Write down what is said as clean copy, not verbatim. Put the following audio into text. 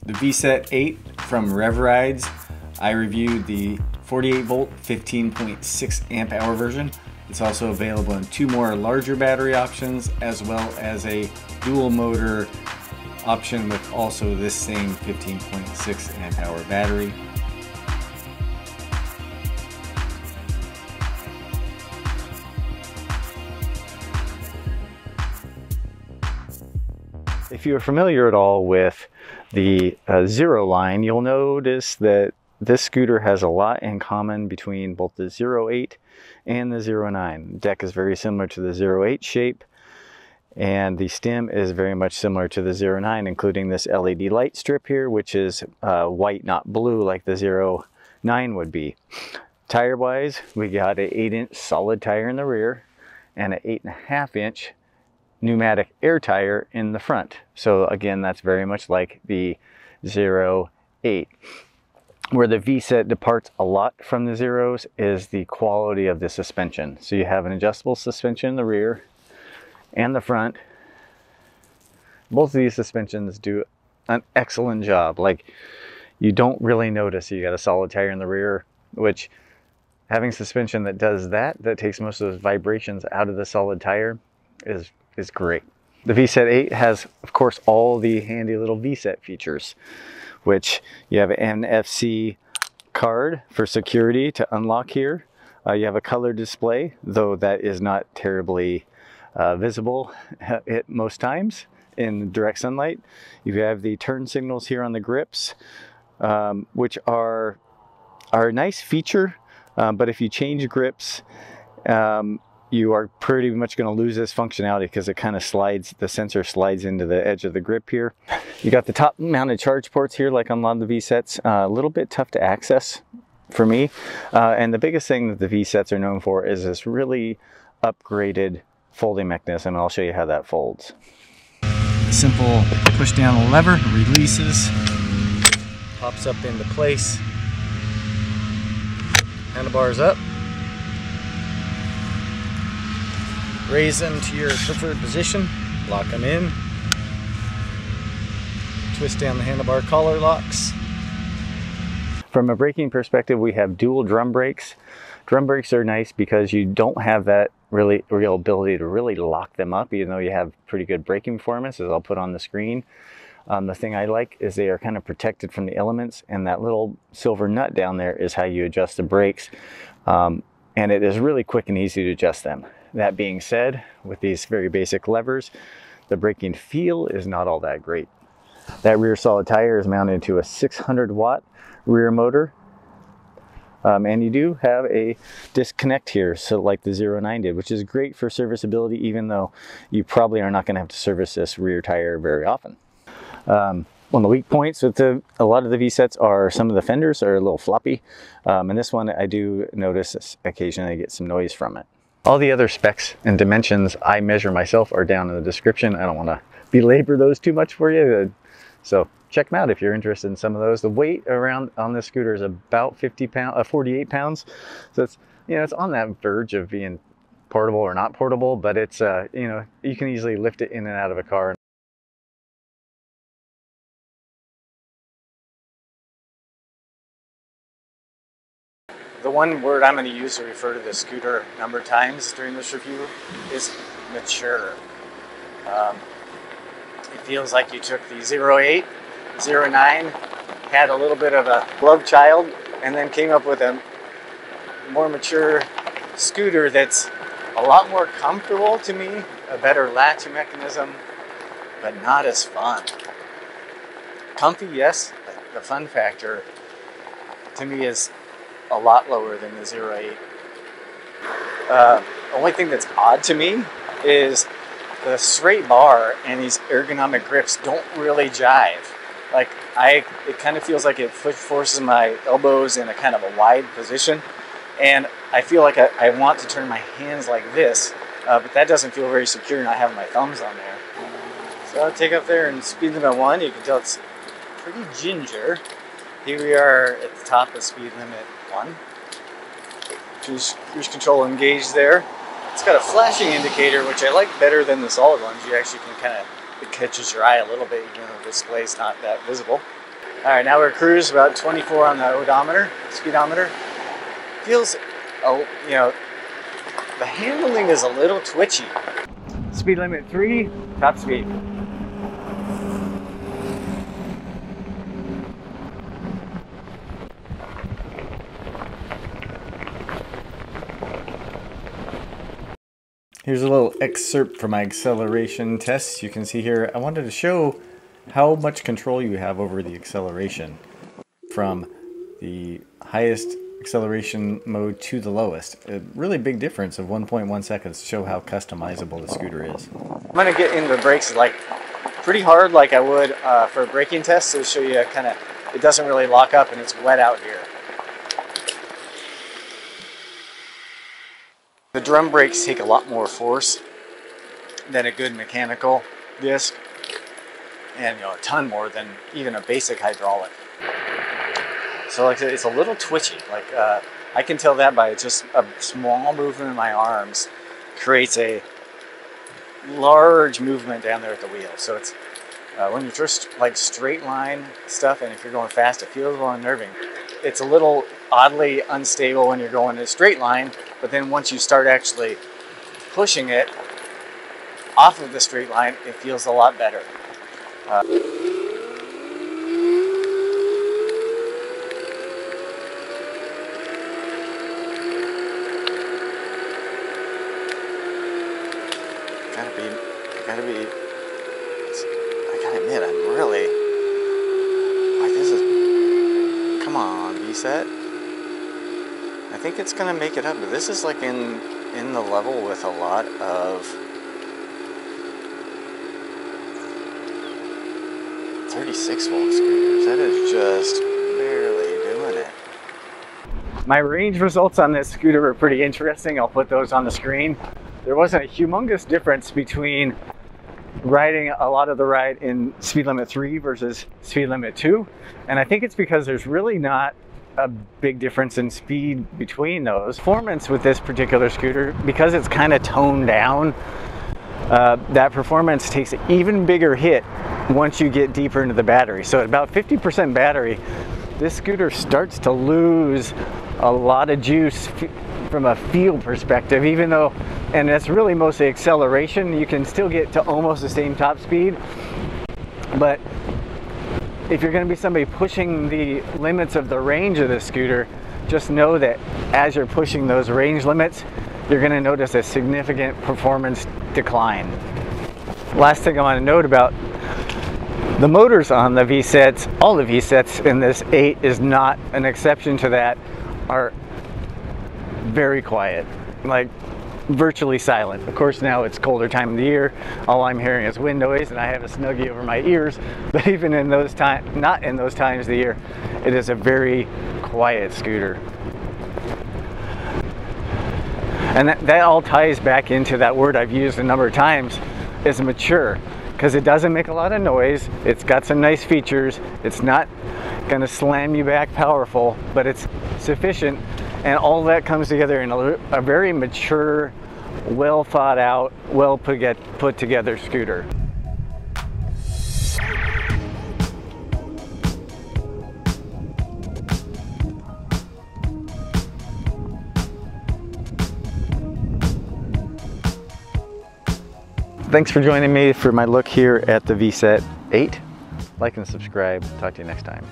The Vsett 8 from RevRides. I reviewed the 48 volt 15.6 amp hour version. It's also available in two more larger battery options as well as a dual motor option with also this same 15.6 amp hour battery. If you're familiar at all with the Zero line, you'll notice that this scooter has a lot in common between both the 08 and the 09. The deck is very similar to the 08 shape, and the stem is very much similar to the 09, including this LED light strip here, which is white, not blue, like the 09 would be. Tire-wise, we got an 8-inch solid tire in the rear and an 8.5-inch pneumatic air tire in the front. So again, that's very much like the 08. Where the Vsett departs a lot from the Zeros is the quality of the suspension. So you have an adjustable suspension in the rear and the front. Both of these suspensions do an excellent job. Like, you don't really notice you got a solid tire in the rear, which having suspension that does that takes most of those vibrations out of the solid tire is great. The Vsett 8 has, of course, all the handy little Vsett features, which you have an NFC card for security to unlock here. You have a color display, though that is not terribly visible at most times in direct sunlight. You have the turn signals here on the grips, which are a nice feature, but if you change grips, you are pretty much going to lose this functionality because it kind of slides, the sensor slides into the edge of the grip here. You got the top mounted charge ports here, like on a lot of the Vsetts. A little bit tough to access for me. And the biggest thing that the Vsetts are known for is this really upgraded folding mechanism. And I'll show you how that folds. Simple push down the lever, releases, pops up into place, handlebars up. Raise them to your preferred position, lock them in, twist down the handlebar collar locks. From a braking perspective, we have dual drum brakes. Drum brakes are nice because you don't have that real ability to really lock them up, even though you have pretty good braking performance, as I'll put on the screen. The thing I like is they are kind of protected from the elements, and that little silver nut down there is how you adjust the brakes. And it is really quick and easy to adjust them. That being said, with these very basic levers, the braking feel is not all that great. That rear solid tire is mounted to a 600 watt rear motor. And you do have a disconnect here, so like the 09 did, which is great for serviceability, even though you probably are not going to have to service this rear tire very often. One of the weak points with a lot of the Vsetts are some of the fenders are a little floppy. And this one, I do notice occasionally I get some noise from it. All the other specs and dimensions I measure myself are down in the description. I don't want to belabor those too much for you. So check them out if you're interested in some of those. The weight around on this scooter is about 48 pounds. So it's, you know, it's on that verge of being portable or not portable, but it's, you know, you can easily lift it in and out of a car. The one word I'm going to use to refer to the scooter a number of times during this review is mature. It feels like you took the 08, 09, had a little bit of a love child, and then came up with a more mature scooter that's a lot more comfortable to me, a better latch mechanism, but not as fun. Comfy, yes, but the fun factor to me is a lot lower than the 08. Only thing that's odd to me is the straight bar and these ergonomic grips don't really jive. Like, it kind of feels like it forces my elbows in a kind of a wide position, and I feel like I want to turn my hands like this, but that doesn't feel very secure not having my thumbs on there. So I'll take up there and speed limit 1. You can tell it's pretty ginger. Here we are at the top of speed limit 1. Cruise control engaged there. It's got a flashing indicator, which I like better than the solid ones. You actually can kind of, it catches your eye a little bit, even though the display's not that visible. All right, now we're cruise about 24 on the odometer, speedometer. Feels, oh, you know, the handling is a little twitchy. Speed limit 3, top speed. Here's a little excerpt from my acceleration test. You can see here, I wanted to show how much control you have over the acceleration from the highest acceleration mode to the lowest. A really big difference of 1.1 seconds to show how customizable the scooter is. I'm gonna get into the brakes like pretty hard like I would for a braking test to show you kind of, it doesn't really lock up and it's wet out here. The drum brakes take a lot more force than a good mechanical disc, and a ton more than even a basic hydraulic. So like it's a little twitchy. Like I can tell that by just a small movement in my arms creates a large movement down there at the wheel. So it's when you're just like straight line stuff, and if you're going fast, it feels a little unnerving. It's a little oddly unstable when you're going in a straight line, but then once you start actually pushing it off of the straight line, it feels a lot better. I gotta admit, I'm really, like, this is, come on, Vsett. I think it's gonna make it up, but this is like in the level with a lot of 36-volt scooters. That is just barely doing it. My range results on this scooter are pretty interesting. I'll put those on the screen. There wasn't a humongous difference between riding a lot of the ride in speed limit 3 versus speed limit 2. And I think it's because there's really not a big difference in speed between those. Performance with this particular scooter, because it's kind of toned down, that performance takes an even bigger hit once you get deeper into the battery. So at about 50% battery, this scooter starts to lose a lot of juice from a feel perspective, even though, and that's really mostly acceleration, you can still get to almost the same top speed. But if you're going to be somebody pushing the limits of the range of the scooter, just know that as you're pushing those range limits, you're going to notice a significant performance decline. Last thing I want to note about the motors on the Vsetts, all the Vsetts in this 8 is not an exception to that, are very quiet, like virtually silent. Of course, now it's colder time of the year. All I'm hearing is wind noise, and I have a Snuggie over my ears. But even in those times, not in those times of the year, it is a very quiet scooter. And that all ties back into that word I've used a number of times, is mature. Because it doesn't make a lot of noise. It's got some nice features. It's not going to slam you back powerful, but it's sufficient. And all that comes together in a very mature, well thought out, well put together scooter. Thanks for joining me for my look here at the Vsett 8. Like and subscribe. Talk to you next time.